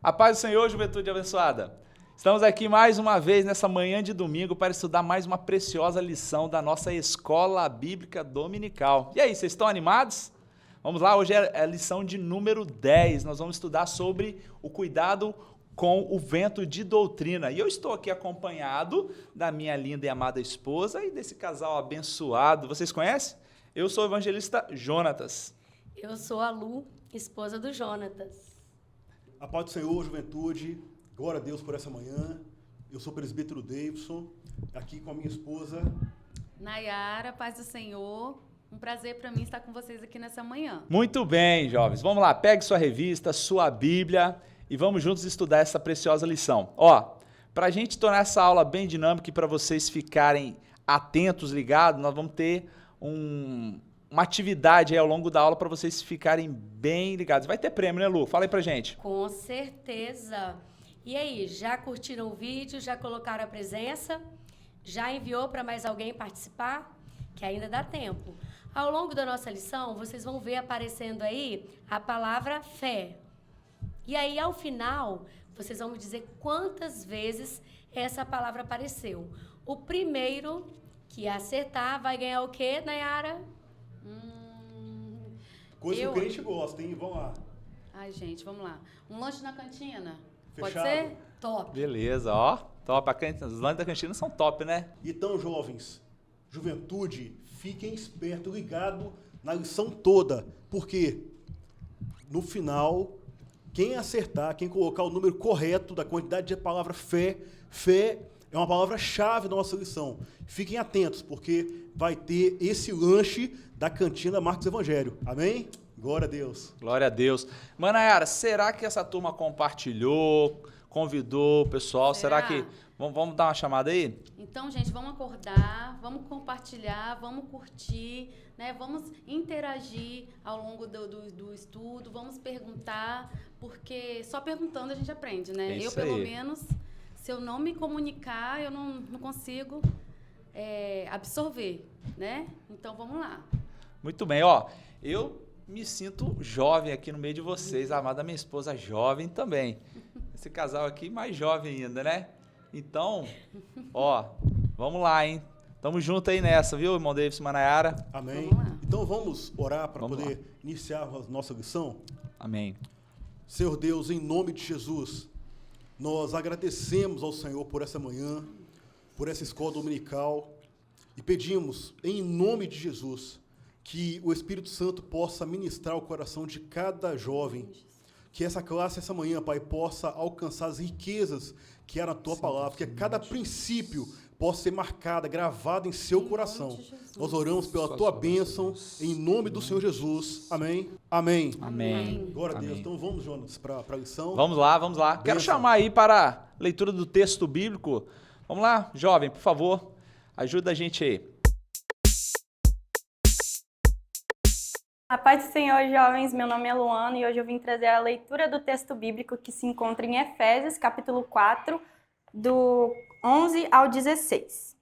A paz do Senhor, juventude abençoada. Estamos aqui mais uma vez nessa manhã de domingo para estudar mais uma preciosa lição da nossa Escola Bíblica Dominical. E aí, vocês estão animados? Vamos lá, hoje é a lição de número 10. Nós vamos estudar sobre o cuidado com o vento de doutrina. E eu estou aqui acompanhado da minha linda e amada esposa e desse casal abençoado. Vocês conhecem? Eu sou o evangelista Jonatas. Eu sou a Lu, esposa do Jonatas. A paz do Senhor, juventude, glória a Deus por essa manhã. Eu sou o presbítero Davidson, aqui com a minha esposa Nayara, paz do Senhor. Um prazer para mim estar com vocês aqui nessa manhã. Muito bem, jovens. Vamos lá, pegue sua revista, sua Bíblia e vamos juntos estudar essa preciosa lição. Ó, para a gente tornar essa aula bem dinâmica e para vocês ficarem atentos, ligados, nós vamos ter uma atividade aí ao longo da aula para vocês ficarem bem ligados. Vai ter prêmio, né, Lu? Fala aí pra gente. Com certeza. E aí, já curtiram o vídeo? Já colocaram a presença? Já enviou para mais alguém participar? Que ainda dá tempo. Ao longo da nossa lição, vocês vão ver aparecendo aí a palavra fé. E aí, ao final, vocês vão me dizer quantas vezes essa palavra apareceu. O primeiro que acertar vai ganhar o quê, Nayara? Coisa que o crente gosta, hein? Vamos lá. Ai, gente, vamos lá. Um lanche na cantina? Fechado. Pode ser? Top. Beleza, ó. Top. Os lanches da cantina são top, né? Então, jovens, juventude, fiquem espertos, ligados na lição toda, porque no final, quem acertar, quem colocar o número correto da quantidade de palavra fé é uma palavra-chave da nossa lição. Fiquem atentos, porque vai ter esse lanche da cantina Marcos Evangelho. Amém? Glória a Deus. Glória a Deus. Manayara, será que essa turma compartilhou, convidou o pessoal? Será que... Vamos dar uma chamada aí? Então, gente, vamos acordar, vamos compartilhar, vamos curtir, né? Vamos interagir ao longo do estudo, vamos perguntar, porque só perguntando a gente aprende, né? Eu, pelo menos, se eu não me comunicar, eu não consigo absorver, né? Então, vamos lá. Muito bem, ó. Eu me sinto jovem aqui no meio de vocês, a amada minha esposa jovem também. Esse casal aqui mais jovem ainda, né? Então, ó, vamos lá, hein? Tamo junto aí nessa, viu, irmão Davidson e Manayara? Amém. Vamos lá. Então vamos orar para Vamos poder iniciar a nossa lição? Amém. Senhor Deus, em nome de Jesus, nós agradecemos ao Senhor por essa manhã, por essa escola dominical e pedimos, em nome de Jesus, que o Espírito Santo possa ministrar o coração de cada jovem, que essa classe, essa manhã, Pai, possa alcançar as riquezas que era a Tua palavra, que cada princípio possa ser marcado, gravado em seu coração. Nós oramos pela Tua bênção, em nome do Senhor Jesus. Amém? Amém. Amém. Glória a Deus. Amém. Então vamos, Jonas, para a lição. Vamos lá, vamos lá. Quero chamar aí para a leitura do texto bíblico. Vamos lá, jovem, por favor, ajuda a gente aí. A paz do Senhor, jovens, meu nome é Luana e hoje eu vim trazer a leitura do texto bíblico que se encontra em Efésios, capítulo 4, do 11 ao 16.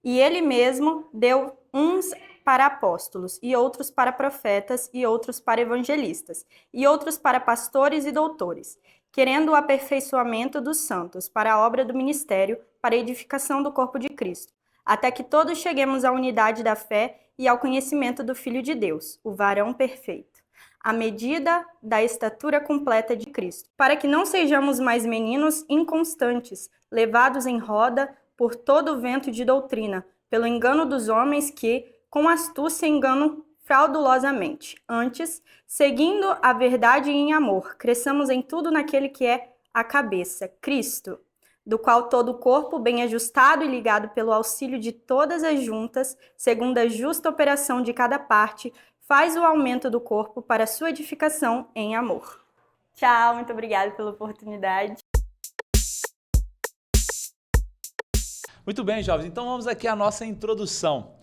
E ele mesmo deu uns para apóstolos, e outros para profetas, e outros para evangelistas, e outros para pastores e doutores, querendo o aperfeiçoamento dos santos, para a obra do ministério, para a edificação do corpo de Cristo, até que todos cheguemos à unidade da fé e ao conhecimento do Filho de Deus, o varão perfeito, à medida da estatura completa de Cristo, para que não sejamos mais meninos inconstantes, levados em roda por todo o vento de doutrina, pelo engano dos homens que, com astúcia, enganam fraudulosamente. Antes, seguindo a verdade em amor, cresçamos em tudo naquele que é a cabeça, Cristo, do qual todo o corpo, bem ajustado e ligado pelo auxílio de todas as juntas, segundo a justa operação de cada parte, faz o aumento do corpo para sua edificação em amor. Tchau, muito obrigada pela oportunidade. Muito bem, jovens. Então vamos aqui à nossa introdução.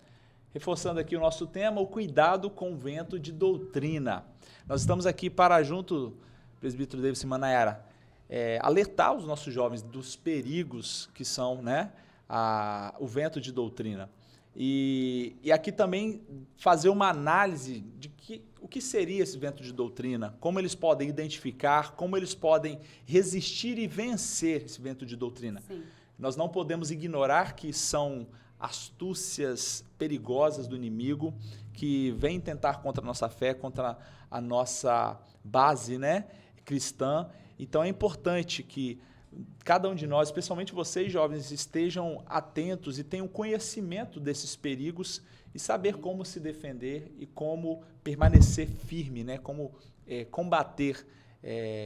Reforçando aqui o nosso tema, o cuidado com o vento de doutrina. Nós estamos aqui para, junto, presbítero Davidson e Manayara, alertar os nossos jovens dos perigos que são, né, o vento de doutrina. E aqui também fazer uma análise de o que seria esse vento de doutrina, como eles podem identificar, como eles podem resistir e vencer esse vento de doutrina. Sim. Nós não podemos ignorar que são astúcias perigosas do inimigo que vem tentar contra a nossa fé, contra a nossa base, né, cristã. Então é importante que cada um de nós, especialmente vocês jovens, estejam atentos e tenham conhecimento desses perigos e saber como se defender e como permanecer firme, né, como combater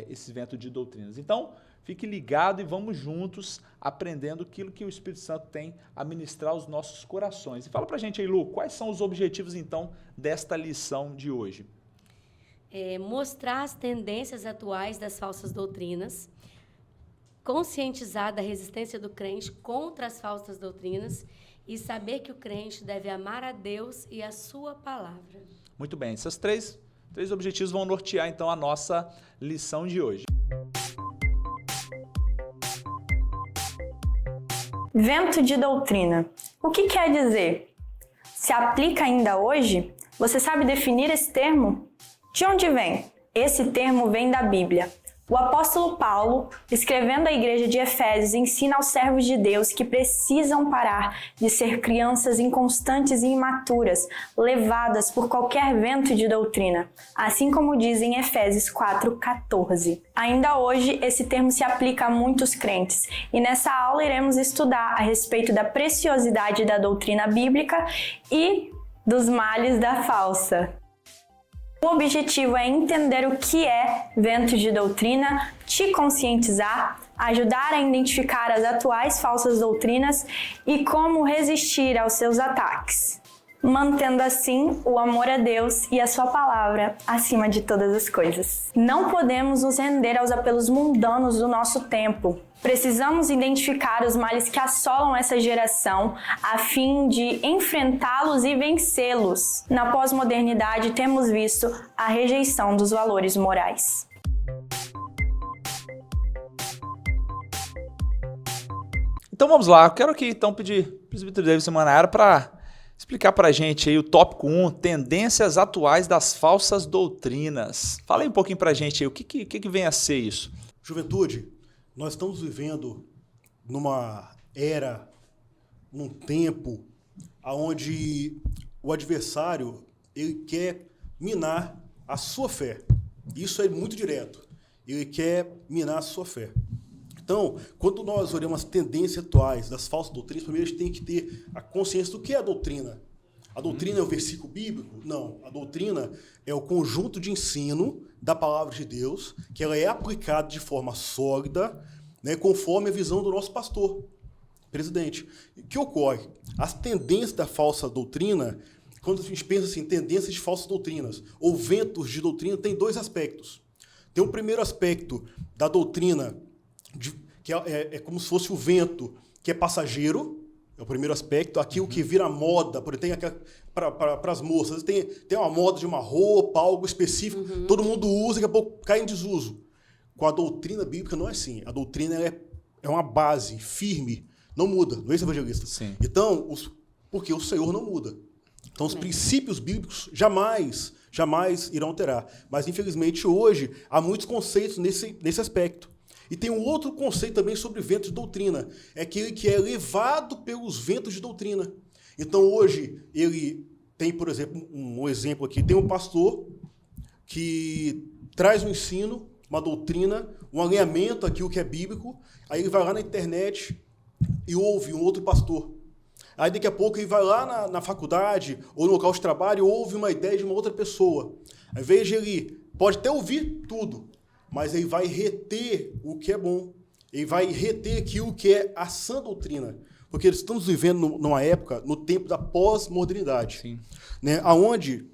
esse vento de doutrinas. Então, fique ligado e vamos juntos aprendendo aquilo que o Espírito Santo tem a ministrar aos nossos corações. E fala pra gente aí, Lu, quais são os objetivos, então, desta lição de hoje? Mostrar as tendências atuais das falsas doutrinas, conscientizar da resistência do crente contra as falsas doutrinas e saber que o crente deve amar a Deus e a sua palavra. Muito bem, esses três objetivos vão nortear, então, a nossa lição de hoje. Vento de doutrina. O que quer dizer? Se aplica ainda hoje? Você sabe definir esse termo? De onde vem? Esse termo vem da Bíblia. O apóstolo Paulo, escrevendo à igreja de Efésios, ensina aos servos de Deus que precisam parar de ser crianças inconstantes e imaturas, levadas por qualquer vento de doutrina, assim como diz em Efésios 4:14. Ainda hoje, esse termo se aplica a muitos crentes, e nessa aula iremos estudar a respeito da preciosidade da doutrina bíblica e dos males da falsa. O objetivo é entender o que é vento de doutrina, te conscientizar, ajudar a identificar as atuais falsas doutrinas e como resistir aos seus ataques, mantendo assim o amor a Deus e a sua palavra acima de todas as coisas. Não podemos nos render aos apelos mundanos do nosso tempo. Precisamos identificar os males que assolam essa geração a fim de enfrentá-los e vencê-los. Na pós-modernidade, temos visto a rejeição dos valores morais. Então vamos lá, eu quero aqui então pedir para o presbítero David Manara para explicar para a gente aí o tópico 1, tendências atuais das falsas doutrinas. Fala aí um pouquinho para a gente aí, o que vem a ser isso? Juventude, nós estamos vivendo numa era, num tempo, onde o adversário ele quer minar a sua fé. Isso é muito direto. Ele quer minar a sua fé. Então, quando nós olhamos as tendências atuais das falsas doutrinas, primeiro a gente tem que ter a consciência do que é a doutrina. A doutrina é o versículo bíblico? Não. A doutrina é o conjunto de ensino da palavra de Deus, que ela é aplicada de forma sólida, né, conforme a visão do nosso pastor, presidente. O que ocorre? As tendências da falsa doutrina, quando a gente pensa assim, tendências de falsas doutrinas ou ventos de doutrina, tem dois aspectos. Tem o primeiro aspecto da doutrina, que é como se fosse o vento, que é passageiro, é o primeiro aspecto, aquilo que vira moda, porque tem para as moças, tem uma moda de uma roupa, algo específico, todo mundo usa e daqui a pouco cai em desuso. Com a doutrina bíblica não é assim. A doutrina é uma base firme, não muda, não é isso, evangelista? Sim. Então, porque o Senhor não muda. Então, os princípios bíblicos jamais irão alterar. Mas, infelizmente, hoje, há muitos conceitos nesse aspecto. E tem um outro conceito também sobre ventos de doutrina. É aquele que é levado pelos ventos de doutrina. Então, hoje, ele tem, por exemplo, um exemplo aqui. Tem um pastor que traz um ensino, uma doutrina, um alinhamento àquilo que é bíblico. Aí ele vai lá na internet e ouve um outro pastor. Aí, daqui a pouco, ele vai lá na faculdade ou no local de trabalho e ouve uma ideia de uma outra pessoa. Ao invés de ele pode até ouvir tudo, mas ele vai reter o que é bom. Ele vai reter aquilo que é a sã doutrina. Porque estamos vivendo numa época, no tempo da pós-modernidade. Sim. Né, onde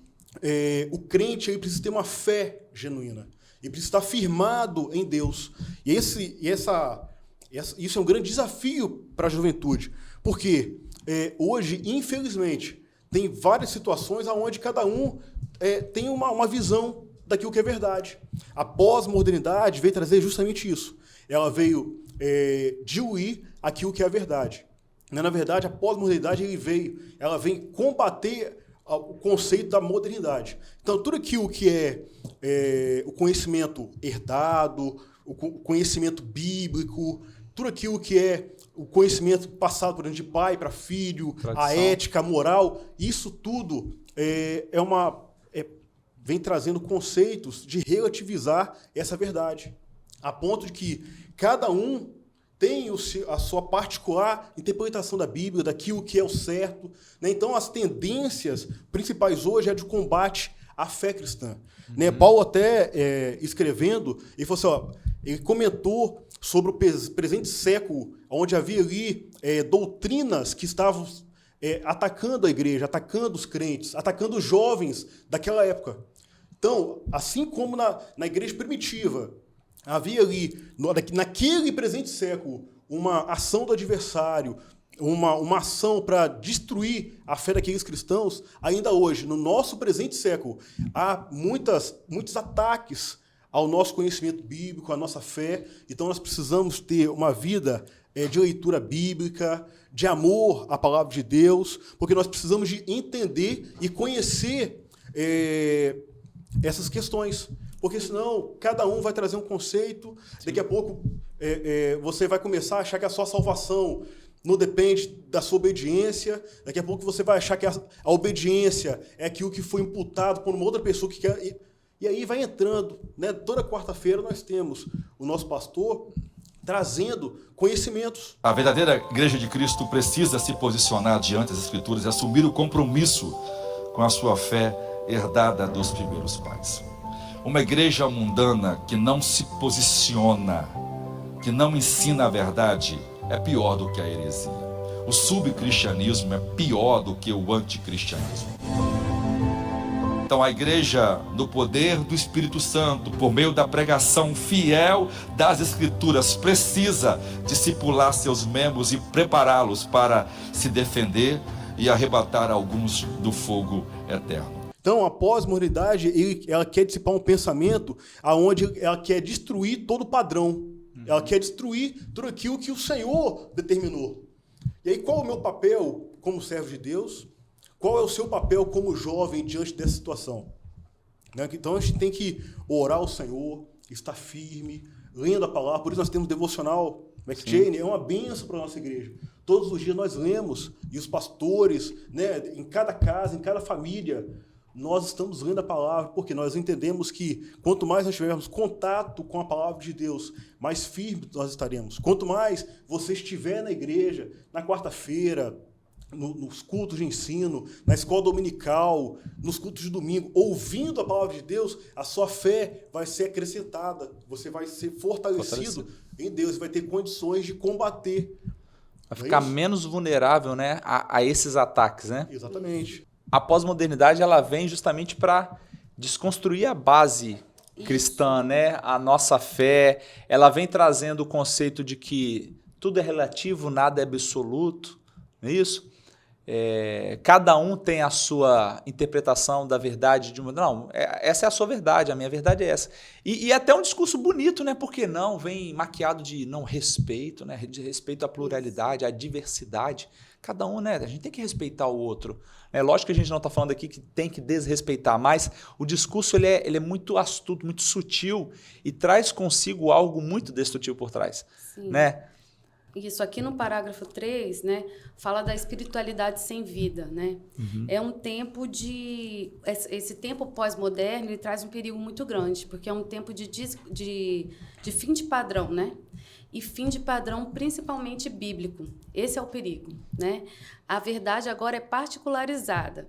o crente ele precisa ter uma fé genuína. Ele precisa estar firmado em Deus. E isso é um grande desafio para a juventude. Porque hoje, infelizmente, tem várias situações onde cada um tem uma visão daquilo que é verdade. A pós-modernidade veio trazer justamente isso. Ela veio diluir aquilo que é a verdade. Na verdade, a pós-modernidade ela vem combater o conceito da modernidade. Então, tudo aquilo que é o conhecimento herdado, o conhecimento bíblico, tudo aquilo que é o conhecimento passado por de pai para filho, tradição, a ética, a moral, isso tudo vem trazendo conceitos de relativizar essa verdade, a ponto de que cada um tem a sua particular interpretação da Bíblia, daquilo que é o certo. Né? Então, as tendências principais hoje é de combate à fé cristã. Uhum. Né? Paulo até escrevendo, ele comentou sobre o presente século, onde havia ali doutrinas que estavam atacando a igreja, atacando os crentes, atacando os jovens daquela época. Então, assim como na igreja primitiva, havia ali, naquele presente século, uma ação do adversário, uma ação para destruir a fé daqueles cristãos, ainda hoje, no nosso presente século, há muitos ataques ao nosso conhecimento bíblico, à nossa fé. Então, nós precisamos ter uma vida de leitura bíblica, de amor à palavra de Deus, porque nós precisamos de entender e conhecer essas questões. Porque senão cada um vai trazer um conceito, daqui a pouco você vai começar a achar que a sua salvação não depende da sua obediência, daqui a pouco você vai achar que a obediência é aquilo que foi imputado por uma outra pessoa que quer. E aí vai entrando, né? Toda quarta-feira nós temos o nosso pastor trazendo conhecimentos. A verdadeira Igreja de Cristo precisa se posicionar diante das Escrituras e assumir o compromisso com a sua fé herdada dos primeiros pais. Uma igreja mundana que não se posiciona, que não ensina a verdade, é pior do que a heresia. O subcristianismo é pior do que o anticristianismo. Então a igreja, no poder do Espírito Santo, por meio da pregação fiel das Escrituras, precisa discipular seus membros e prepará-los para se defender e arrebatar alguns do fogo eterno. Então, a pós-modernidade, ela quer dissipar um pensamento onde ela quer destruir todo o padrão. Ela quer destruir tudo aquilo que o Senhor determinou. E aí, qual é o meu papel como servo de Deus? Qual é o seu papel como jovem diante dessa situação? Então, a gente tem que orar ao Senhor, estar firme, lendo a palavra. Por isso, nós temos devocional McChain, é uma bênção para a nossa igreja. Todos os dias nós lemos, e os pastores, né, em cada casa, em cada família, nós estamos lendo a palavra, porque nós entendemos que quanto mais nós tivermos contato com a palavra de Deus, mais firmes nós estaremos. Quanto mais você estiver na igreja, na quarta-feira, nos cultos de ensino, na escola dominical, nos cultos de domingo, ouvindo a palavra de Deus, a sua fé vai ser acrescentada, você vai ser fortalecido em Deus, vai ter condições de combater. Vai ficar menos vulnerável, né, a esses ataques, né? Exatamente. A pós-modernidade ela vem justamente para desconstruir a base cristã, né? A nossa fé. Ela vem trazendo o conceito de que tudo é relativo, nada é absoluto, não é isso? Cada um tem a sua interpretação da verdade de uma. Não, essa é a sua verdade, a minha verdade é essa. E até um discurso bonito, né? Porque não vem maquiado de não respeito, né? De respeito à pluralidade, à diversidade. Cada um, né? A gente tem que respeitar o outro. É lógico que a gente não está falando aqui que tem que desrespeitar, mas o discurso ele é muito astuto, muito sutil e traz consigo algo muito destrutivo por trás. Sim. Né? Isso aqui no parágrafo 3, né, fala da espiritualidade sem vida, né? Uhum. É um tempo de... Esse tempo pós-moderno, ele traz um perigo muito grande, porque é um tempo de fim de padrão, né? E fim de padrão principalmente bíblico. Esse é o perigo, né? A verdade agora é particularizada.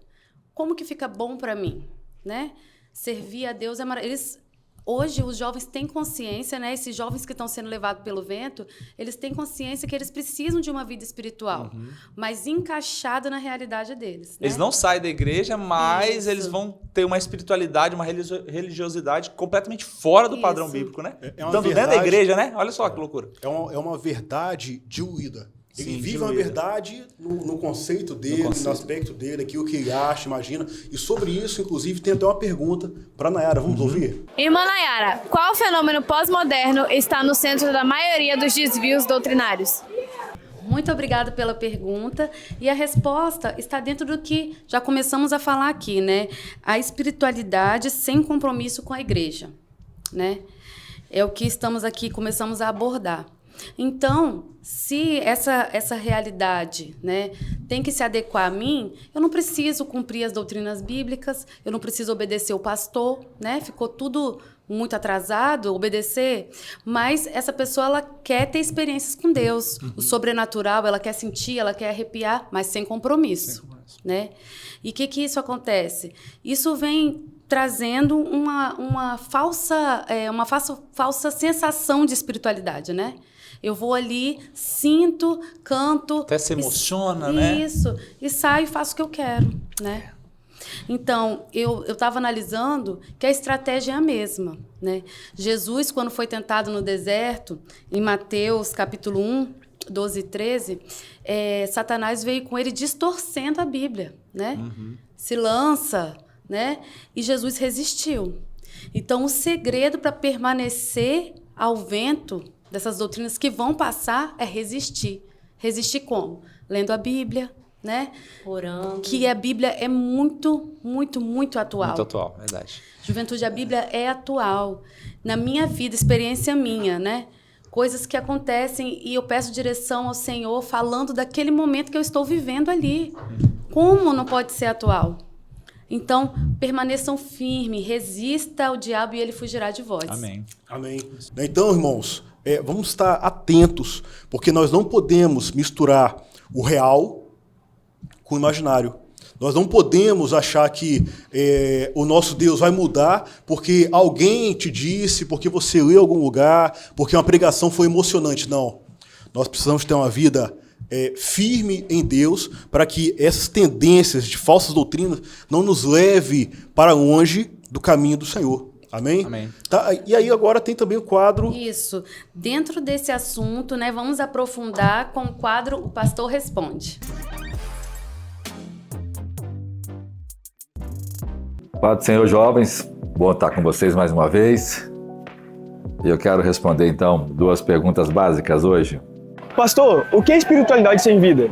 Como que fica bom para mim, né? Servir a Deus é maravilhoso. Hoje, os jovens têm consciência, né? Esses jovens que estão sendo levados pelo vento, eles têm consciência que eles precisam de uma vida espiritual, mas encaixada na realidade deles. Né? Eles não saem da igreja, mas eles vão ter uma espiritualidade, uma religiosidade completamente fora do padrão bíblico, né? Estando dentro da igreja, né? Olha só que loucura. É uma verdade diluída. Ele vive uma verdade no conceito dele, no aspecto dele, aquilo que ele acha, imagina. E sobre isso, inclusive, tem até uma pergunta para a Nayara. Vamos ouvir? Irmã Nayara, qual fenômeno pós-moderno está no centro da maioria dos desvios doutrinários? Muito obrigada pela pergunta. E a resposta está dentro do que já começamos a falar aqui, né? A espiritualidade sem compromisso com a igreja, né? É o que estamos aqui, começamos a abordar. Então, se essa realidade, né, tem que se adequar a mim, eu não preciso cumprir as doutrinas bíblicas, eu não preciso obedecer o pastor, né? Ficou tudo muito atrasado, obedecer, mas essa pessoa ela quer ter experiências com Deus, o sobrenatural, ela quer sentir, ela quer arrepiar, mas sem compromisso, né? E o que isso acontece? Isso vem trazendo uma falsa sensação de espiritualidade, né? Eu vou ali, sinto, canto. Até se emociona, né? Isso. E saio e faço o que eu quero, né? Então, eu estava analisando que a estratégia é a mesma, né? Jesus, quando foi tentado no deserto, em Mateus capítulo 1, 12 e 13, Satanás veio com ele distorcendo a Bíblia, né? Se lança, né? E Jesus resistiu. Então, o segredo para permanecer ao vento dessas doutrinas que vão passar é resistir. Resistir como? Lendo a Bíblia, né? Orando. Que a Bíblia é muito, muito, muito atual. Muito atual, verdade. Juventude, a Bíblia é atual. Na minha vida, experiência minha, né? Coisas que acontecem e eu peço direção ao Senhor falando daquele momento que eu estou vivendo ali. Como não pode ser atual? Então, permaneçam firmes, resista ao diabo e ele fugirá de vós. Amém. Amém. Então, irmãos, vamos estar atentos, porque nós não podemos misturar o real com o imaginário. Nós não podemos achar que o nosso Deus vai mudar porque alguém te disse, porque você leu em algum lugar, porque uma pregação foi emocionante. Não. Nós precisamos ter uma vida firme em Deus para que essas tendências de falsas doutrinas não nos leve para longe do caminho do Senhor. Amém? Amém. Tá, e aí agora tem também o quadro... Isso. Dentro desse assunto, né, vamos aprofundar com o quadro O Pastor Responde. Paz do Senhor, jovens. Bom estar com vocês mais uma vez. E eu quero responder, então, 2 perguntas básicas hoje. Pastor, o que é espiritualidade sem vida?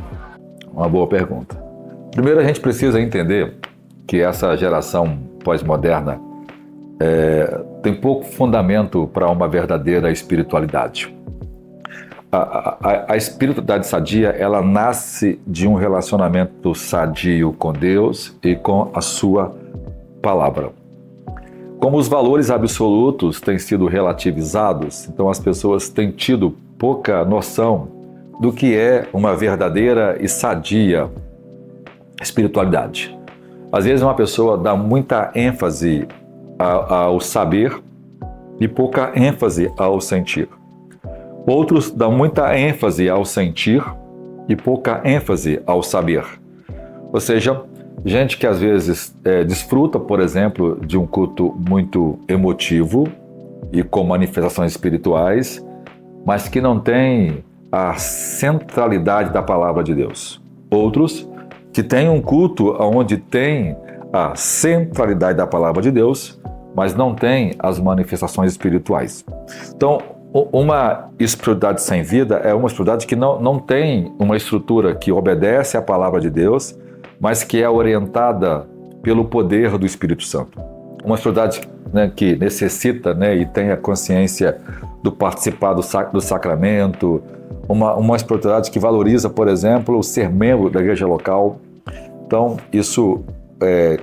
Uma boa pergunta. Primeiro, a gente precisa entender que essa geração pós-moderna tem pouco fundamento para uma verdadeira espiritualidade. A espiritualidade sadia, ela nasce de um relacionamento sadio com Deus e com a sua palavra. Como os valores absolutos têm sido relativizados, então as pessoas têm tido pouca noção do que é uma verdadeira e sadia espiritualidade. Às vezes uma pessoa dá muita ênfase ao saber e pouca ênfase ao sentir. Outros dão muita ênfase ao sentir e pouca ênfase ao saber. Ou seja, gente que às vezes desfruta, por exemplo, de um culto muito emotivo e com manifestações espirituais, mas que não tem a centralidade da palavra de Deus. Outros que têm um culto onde tem a centralidade da palavra de Deus, mas não tem as manifestações espirituais. Então, uma espiritualidade sem vida é uma espiritualidade que não tem uma estrutura que obedece à palavra de Deus, mas que é orientada pelo poder do Espírito Santo. Uma espiritualidade, né, que necessita, né, e tem a consciência do participar do sacramento, uma espiritualidade que valoriza, por exemplo, o ser membro da igreja local. Então, isso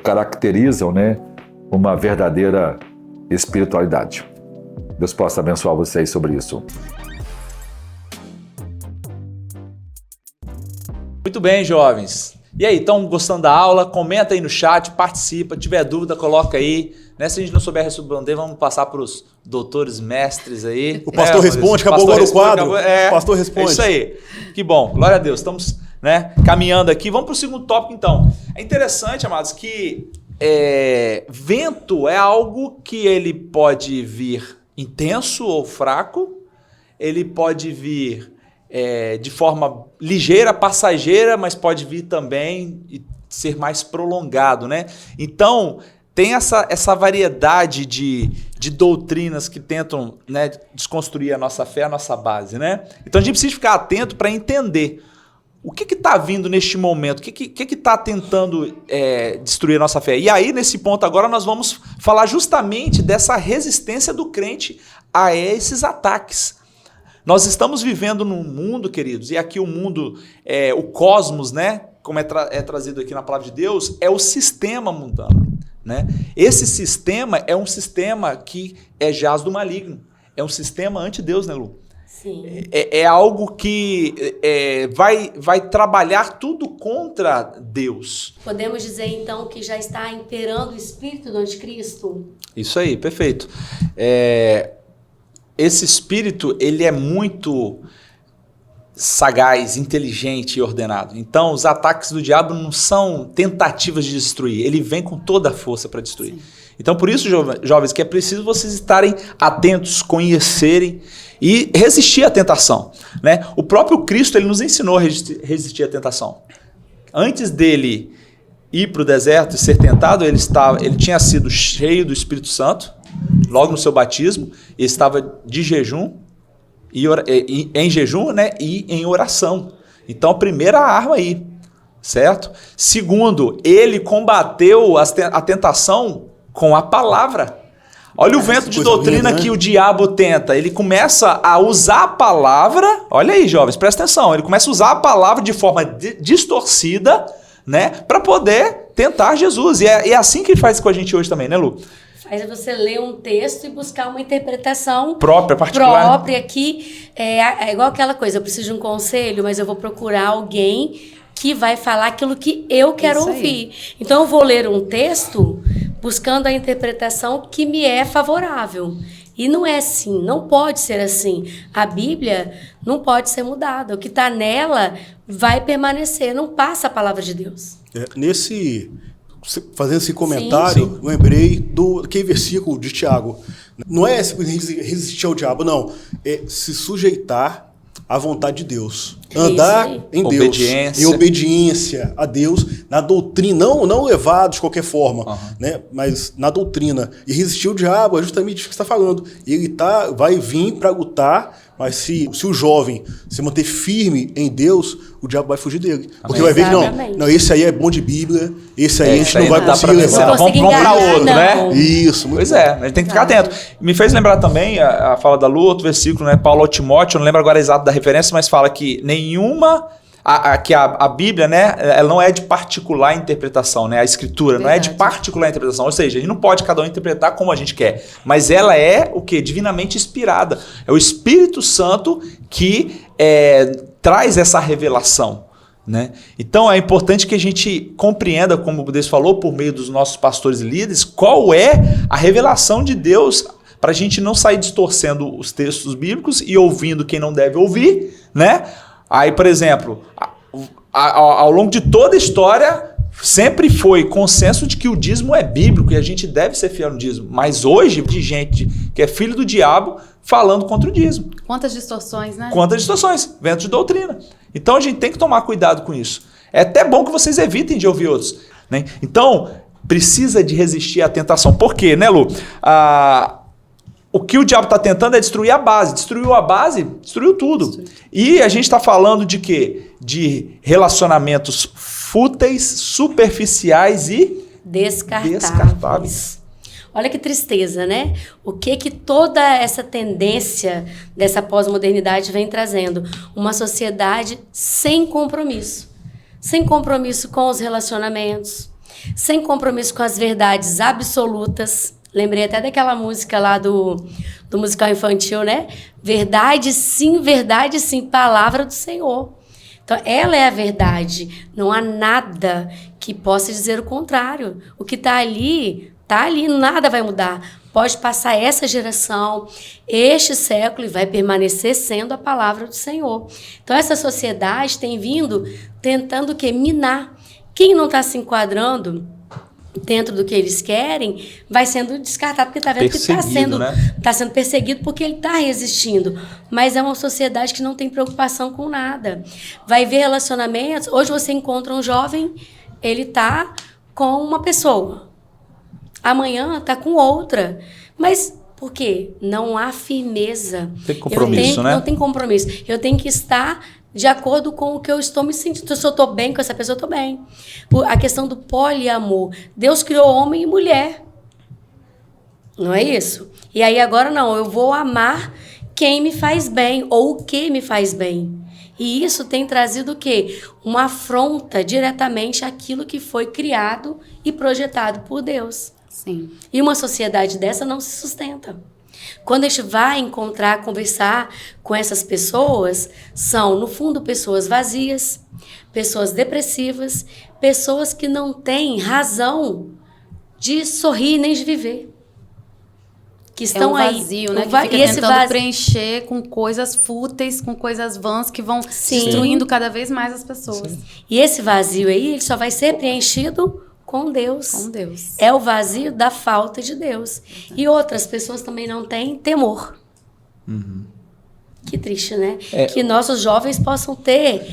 caracteriza, né, uma verdadeira espiritualidade. Deus possa abençoar vocês sobre isso. Muito bem, jovens. E aí, estão gostando da aula? Comenta aí no chat, participa. Tiver dúvida, coloca aí. Né? Se a gente não souber responder, vamos passar para os doutores mestres aí. O pastor responde, acabou agora o quadro. O pastor responde. É isso aí. Que bom. Glória a Deus. Estamos, né, caminhando aqui. Vamos para o segundo tópico, então. É interessante, amados, que vento é algo que ele pode vir intenso ou fraco, ele pode vir de forma ligeira, passageira, mas pode vir também e ser mais prolongado, né? Então, tem essa variedade de doutrinas que tentam, né, desconstruir a nossa fé, a nossa base, né? Então a gente precisa ficar atento para entender o que está vindo neste momento, o que está tentando destruir a nossa fé. E aí, nesse ponto agora, nós vamos falar justamente dessa resistência do crente a esses ataques. Nós estamos vivendo num mundo, queridos, e aqui o mundo, o cosmos, né, como é trazido aqui na palavra de Deus, é o sistema mundano. Né? Esse sistema é um sistema que jaz do maligno. É um sistema anti-Deus, né, Lu? Sim. É algo que vai trabalhar tudo contra Deus. Podemos dizer, então, que já está imperando o espírito do anticristo? Isso aí, perfeito. Esse espírito, ele é muito sagaz, inteligente e ordenado. Então, os ataques do diabo não são tentativas de destruir. Ele vem com toda a força para destruir. Sim. Então, por isso, jovens, que é preciso vocês estarem atentos, conhecerem e resistir à tentação. Né? O próprio Cristo, ele nos ensinou a resistir à tentação. Antes dele ir para o deserto e ser tentado, ele tinha sido cheio do Espírito Santo, logo no seu batismo, ele estava de jejum, em jejum, né, e em oração. Então, a primeira arma aí, certo? Segundo, ele combateu a tentação com a palavra. Olha o vento de doutrina que o diabo tenta. Ele começa a usar a palavra, olha aí, jovens, presta atenção, ele começa a usar a palavra de forma distorcida, né, para poder tentar Jesus. E é assim que ele faz com a gente hoje também, né, Lu? Faz você ler um texto e buscar uma interpretação particular, própria, que é igual aquela coisa, eu preciso de um conselho, mas eu vou procurar alguém que vai falar aquilo que eu quero ouvir. Então eu vou ler um texto buscando a interpretação que me é favorável. E não é assim, não pode ser assim. A Bíblia não pode ser mudada. O que está nela vai permanecer, não passa a palavra de Deus. Fazendo esse comentário, eu lembrei daquele versículo de Tiago. Não é resistir ao diabo, não. É se sujeitar à vontade de Deus. Andar em Deus, em obediência a Deus, na doutrina, não levado de qualquer forma, né? Mas na doutrina. E resistir ao diabo é justamente isso que você está falando. Ele vai vir para lutar, mas se o jovem se manter firme em Deus, o diabo vai fugir dele. Porque vai ver que não, esse aí é bom de Bíblia, esse aí a gente não vai conseguir levar. Vamos para outro, né? Isso, muito bom. A gente tem que ficar atento. Me fez lembrar também a fala da Lu, outro versículo, né? Paulo ao Timóteo, eu não lembro agora exato da referência, mas fala que a Bíblia, né, ela não é de particular interpretação, né? A Escritura não é de particular interpretação, ou seja, a gente não pode cada um interpretar como a gente quer, mas ela é o quê? Divinamente inspirada. É o Espírito Santo que traz essa revelação. Né? Então é importante que a gente compreenda, como o Deus falou, por meio dos nossos pastores e líderes, qual é a revelação de Deus, para a gente não sair distorcendo os textos bíblicos e ouvindo quem não deve ouvir, né? Aí, por exemplo, ao longo de toda a história, sempre foi consenso de que o dízimo é bíblico e a gente deve ser fiel no dízimo. Mas hoje, de gente que é filho do diabo falando contra o dízimo. Quantas distorções, né? Quantas distorções, vento de doutrina. Então a gente tem que tomar cuidado com isso. É até bom que vocês evitem de ouvir outros. Né? Então, precisa de resistir à tentação. Por quê, né, Lu? O que o diabo está tentando é destruir a base. Destruiu a base, destruiu tudo. E a gente está falando de quê? De relacionamentos fúteis, superficiais e descartáveis. Olha que tristeza, né? O que toda essa tendência dessa pós-modernidade vem trazendo? Uma sociedade sem compromisso. Sem compromisso com os relacionamentos, sem compromisso com as verdades absolutas. Lembrei até daquela música lá do musical infantil, né? Verdade sim, palavra do Senhor. Então, ela é a verdade. Não há nada que possa dizer o contrário. O que está ali, nada vai mudar. Pode passar essa geração, este século, e vai permanecer sendo a palavra do Senhor. Então, essa sociedade tem vindo tentando o quê? Minar. Quem não está se enquadrando dentro do que eles querem, vai sendo descartado, porque está vendo que está sendo perseguido porque ele está resistindo. Mas é uma sociedade que não tem preocupação com nada. Vai ver relacionamentos. Hoje você encontra um jovem, ele está com uma pessoa. amanhã está com outra. Mas por quê? Não há firmeza. Tem compromisso, né? Não tem compromisso. Eu tenho que estar de acordo com o que eu estou me sentindo. Se eu estou bem com essa pessoa, eu estou bem. A questão do poliamor. Deus criou homem e mulher. Não é isso? E aí agora não, eu vou amar quem me faz bem ou o que me faz bem. E isso tem trazido o quê? Uma afronta diretamente àquilo que foi criado e projetado por Deus. Sim. E uma sociedade dessa não se sustenta. Quando a gente vai encontrar, conversar com essas pessoas, são, no fundo, pessoas vazias, pessoas depressivas, pessoas que não têm razão de sorrir nem de viver. Que estão é um vazio, né? Que fica tentando preencher com coisas fúteis, com coisas vãs que vão destruindo cada vez mais as pessoas. Sim. E esse vazio aí, ele só vai ser preenchido com Deus. Com Deus. É o vazio da falta de Deus. E outras pessoas também não têm temor. Que triste, né? Que nossos jovens possam ter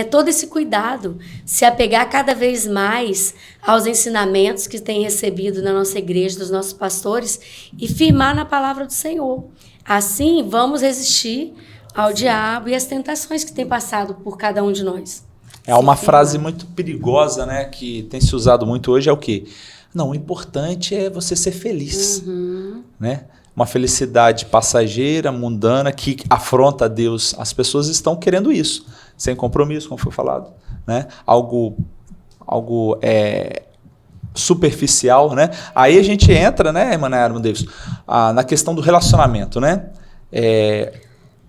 todo esse cuidado, se apegar cada vez mais aos ensinamentos que têm recebido na nossa igreja, dos nossos pastores, e firmar na palavra do Senhor. Assim, vamos resistir ao diabo e às tentações que tem passado por cada um de nós. É uma frase muito perigosa, né? Que tem se usado muito hoje, é o quê? Não, o importante é você ser feliz, né? Uma felicidade passageira, mundana, que afronta a Deus. As pessoas estão querendo isso, sem compromisso, como foi falado, né? Algo superficial, né? Aí a gente entra, né, Emanuel Davis, na questão do relacionamento, né?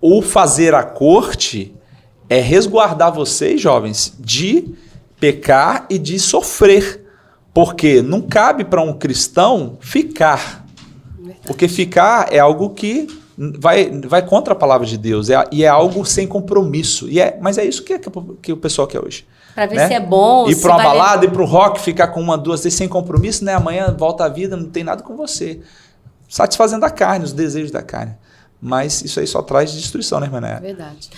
O fazer a corte é resguardar vocês, jovens, de pecar e de sofrer, porque não cabe para um cristão ficar. Porque ficar é algo que vai contra a palavra de Deus, e é algo sem compromisso. Mas é isso que o pessoal quer hoje. Para ver se é bom, ir para uma balada, ir para o rock, ficar com uma, duas vezes sem compromisso, né? Amanhã volta à vida, não tem nada com você. Satisfazendo a carne, os desejos da carne. Mas isso aí só traz destruição, né, Mané? Verdade.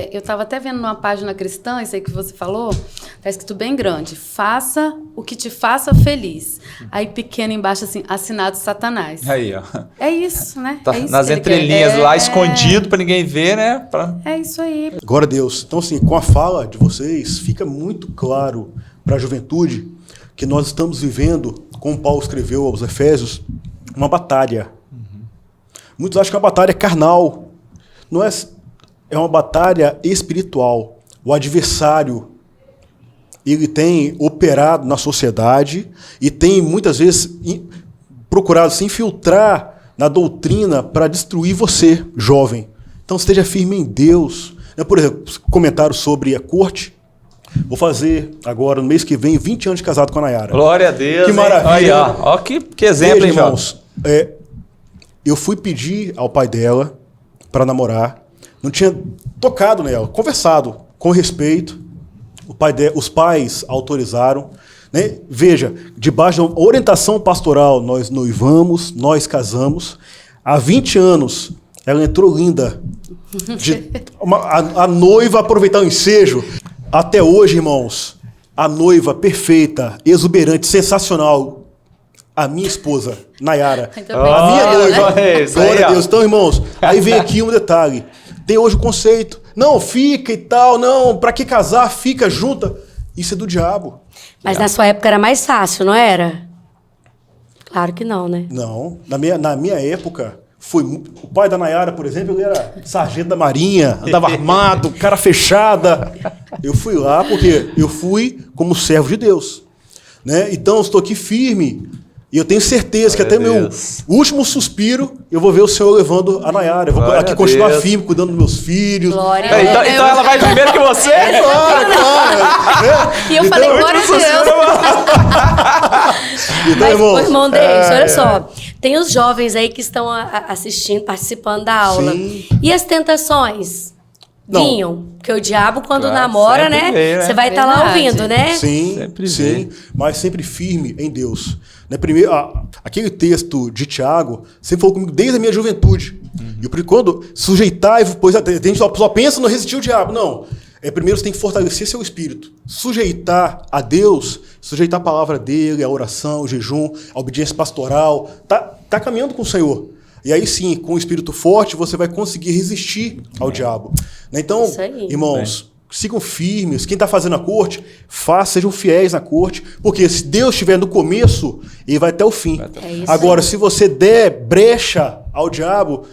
Eu estava até vendo numa página cristã, isso aí que você falou, está escrito bem grande: faça o que te faça feliz. Aí pequeno embaixo, assim, assinado Satanás. Aí, ó. É isso, né? Tá é isso nas entrelinhas lá, escondido, para ninguém ver, né? É isso aí. Glória a Deus. Então, assim, com a fala de vocês, fica muito claro para a juventude que nós estamos vivendo, como Paulo escreveu aos Efésios, uma batalha. Muitos acham que a batalha é carnal. Não é, é uma batalha espiritual. O adversário, ele tem operado na sociedade e tem, muitas vezes, procurado se infiltrar na doutrina para destruir você, jovem. Então, esteja firme em Deus. Por exemplo, comentário sobre a corte. Vou fazer agora, no mês que vem, 20 anos de casado com a Nayara. Glória a Deus. Que maravilha. Aí, ó, que exemplo, Veja, hein, irmãos? Eu fui pedir ao pai dela para namorar. Não tinha tocado nela, conversado com respeito. Os pais autorizaram. Né? Veja, debaixo da orientação pastoral, nós noivamos, nós casamos. Há 20 anos, ela entrou linda. A noiva aproveitar o ensejo. Até hoje, irmãos, a noiva perfeita, exuberante, sensacional. A minha esposa, Nayara. A minha noiva. Glória a Deus. Então, irmãos, aí vem aqui um detalhe. Tem hoje o conceito. Não, fica e tal. Não, pra que casar? Fica, junta. Isso é do diabo. Mas na sua época era mais fácil, não era? Claro que não, né? Não. Na minha época, o pai da Nayara, por exemplo, ele era sargento da Marinha, andava armado, cara fechada. Eu fui lá porque eu fui como servo de Deus. Né? Então, eu estou aqui firme. E eu tenho certeza que até meu último suspiro, eu vou ver o Senhor levando a Nayara. Eu vou aqui continuar firme, cuidando dos meus filhos. Glória a Deus. Então ela vai primeiro que você? Claro. E eu falei, glória a Deus. Mas, irmão Deis, olha só. Tem os jovens aí que estão assistindo, participando da aula. Sim. E as tentações? Vinham. Porque o diabo, quando namora, né? Você vai estar lá ouvindo, né? Sim. Mas sempre firme em Deus. Né? Primeiro, aquele texto de Tiago sempre falou comigo desde a minha juventude. E quando sujeitar, pois a gente só pensa no resistir ao diabo. Não. primeiro você tem que fortalecer seu espírito, sujeitar a Deus, sujeitar a palavra dele, a oração, o jejum, a obediência pastoral, tá caminhando com o Senhor. E aí sim, com o espírito forte, você vai conseguir resistir ao diabo. Né? Então, irmãos, sigam firmes. Quem está fazendo a corte, sejam fiéis na corte, porque se Deus estiver no começo, ele vai até o fim. Agora, se você der brecha ao diabo,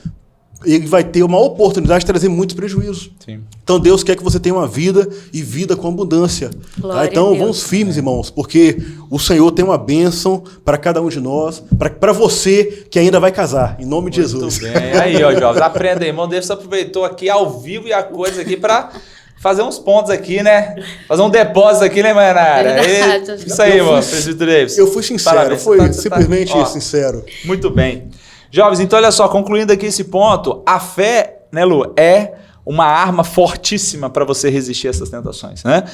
ele vai ter uma oportunidade de trazer muitos prejuízos. Sim. Então Deus quer que você tenha uma vida e vida com abundância. Tá? Então vamos firmes, irmãos, porque o Senhor tem uma bênção para cada um de nós, para você que ainda vai casar, em nome de Jesus. Bem. Aí, ó, jovens, aprenda, irmão. Deus aproveitou aqui ao vivo e a coisa aqui para fazer uns pontos aqui, né? Fazer um depósito aqui, né, Mayanara? Isso aí, irmão, presbítero Davis. Eu fui sincero, parabéns, simplesmente sincero. Muito bem. Jovens, então olha só, concluindo aqui esse ponto, a fé, né, Lu, é uma arma fortíssima para você resistir a essas tentações, né?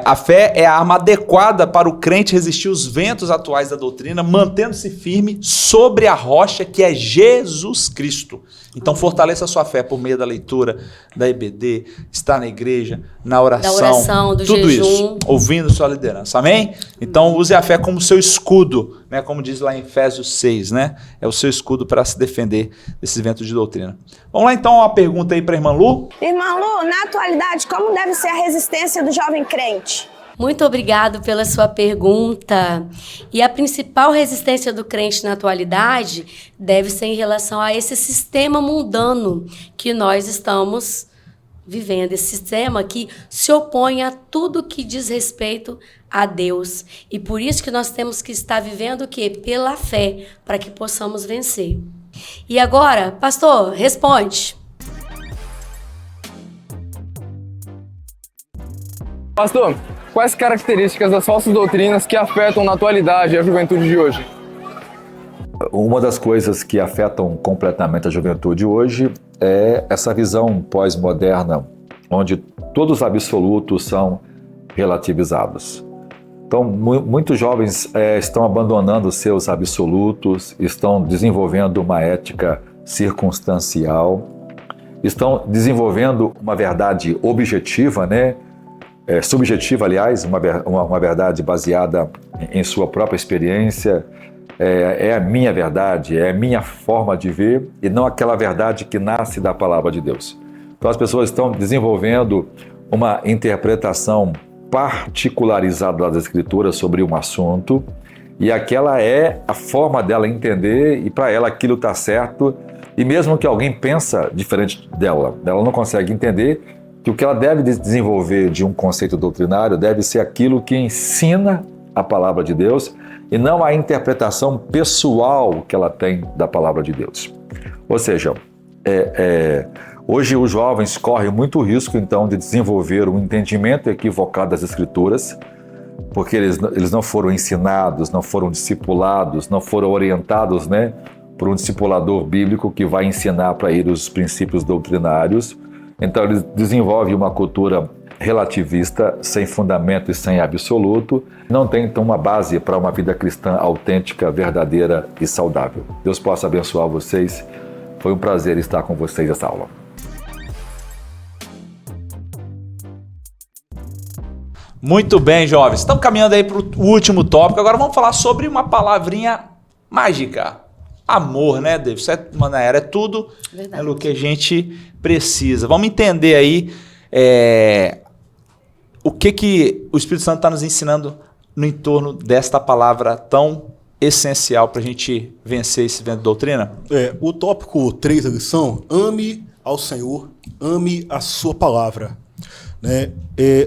A fé é a arma adequada para o crente resistir os ventos atuais da doutrina, mantendo-se firme sobre a rocha que é Jesus Cristo. Então fortaleça a sua fé por meio da leitura, da EBD, estar na igreja, na oração, do tudo jejum. isso, ouvindo sua liderança, amém? Então use a fé como seu escudo, né? Como diz lá em Efésios 6, né? É o seu escudo para se defender desses ventos de doutrina. Vamos lá então, uma pergunta aí para a irmã Lu. Irmã Lu, na atualidade, como deve ser a resistência do jovem crente? Muito obrigado pela sua pergunta. E a principal resistência do crente na atualidade deve ser em relação a esse sistema mundano que nós estamos vivendo. Esse sistema que se opõe a tudo que diz respeito a Deus. E por isso que nós temos que estar vivendo o quê? Pela fé, para que possamos vencer. E agora, pastor, responde. Pastor, quais características das falsas doutrinas que afetam na atualidade a juventude de hoje? Uma das coisas que afetam completamente a juventude hoje é essa visão pós-moderna, onde todos os absolutos são relativizados. Então, muitos jovens estão abandonando seus absolutos, estão desenvolvendo uma ética circunstancial, estão desenvolvendo uma verdade objetiva, né? Subjetiva, aliás, uma verdade baseada em sua própria experiência, é a minha verdade, é a minha forma de ver e não aquela verdade que nasce da palavra de Deus. Então as pessoas estão desenvolvendo uma interpretação particularizada das Escrituras sobre um assunto e aquela é a forma dela entender e para ela aquilo está certo e mesmo que alguém pensa diferente dela, ela não consegue entender que o que ela deve desenvolver de um conceito doutrinário deve ser aquilo que ensina a palavra de Deus e não a interpretação pessoal que ela tem da palavra de Deus. Ou seja, hoje os jovens correm muito risco, então, de desenvolver um entendimento equivocado das Escrituras, porque eles não foram ensinados, não foram discipulados, não foram orientados, né, por um discipulador bíblico que vai ensinar para eles os princípios doutrinários. Então, eles desenvolvem uma cultura relativista, sem fundamento e sem absoluto, não tem, então, uma base para uma vida cristã autêntica, verdadeira e saudável. Deus possa abençoar vocês. Foi um prazer estar com vocês nessa aula. Muito bem, jovens. Estamos caminhando aí para o último tópico. Agora vamos falar sobre uma palavrinha mágica. Amor, né, David? Isso é tudo o que a gente precisa. Vamos entender aí o que o Espírito Santo está nos ensinando no entorno desta palavra tão essencial para a gente vencer esse vento de doutrina? O tópico 3 da lição, ame ao Senhor, ame a sua palavra. Né?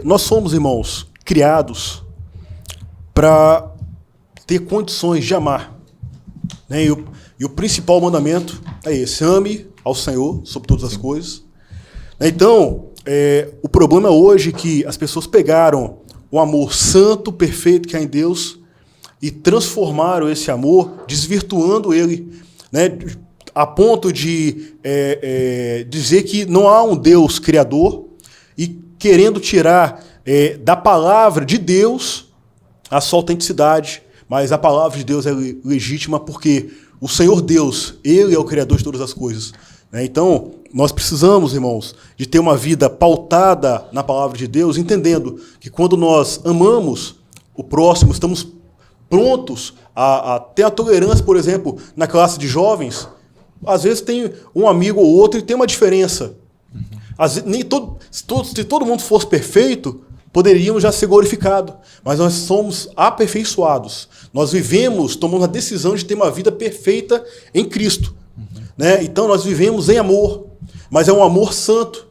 Nós somos, irmãos, criados para ter condições de amar. Né? E o principal mandamento é esse, ame ao Senhor sobre todas as coisas. Então, o problema hoje é que as pessoas pegaram o amor santo, perfeito que há em Deus e transformaram esse amor, desvirtuando ele, né, a ponto de dizer que não há um Deus criador e querendo tirar da palavra de Deus a sua autenticidade, mas a palavra de Deus é legítima porque o Senhor Deus, Ele é o Criador de todas as coisas. né? Então, nós precisamos, irmãos, de ter uma vida pautada na palavra de Deus, entendendo que quando nós amamos o próximo, estamos prontos a ter a tolerância, por exemplo, na classe de jovens. Às vezes tem um amigo ou outro e tem uma diferença. Às vezes, se todo mundo fosse perfeito, poderíamos já ser glorificados. Mas nós somos aperfeiçoados. Nós tomamos a decisão de ter uma vida perfeita em Cristo. Né? Então nós vivemos em amor, mas é um amor santo.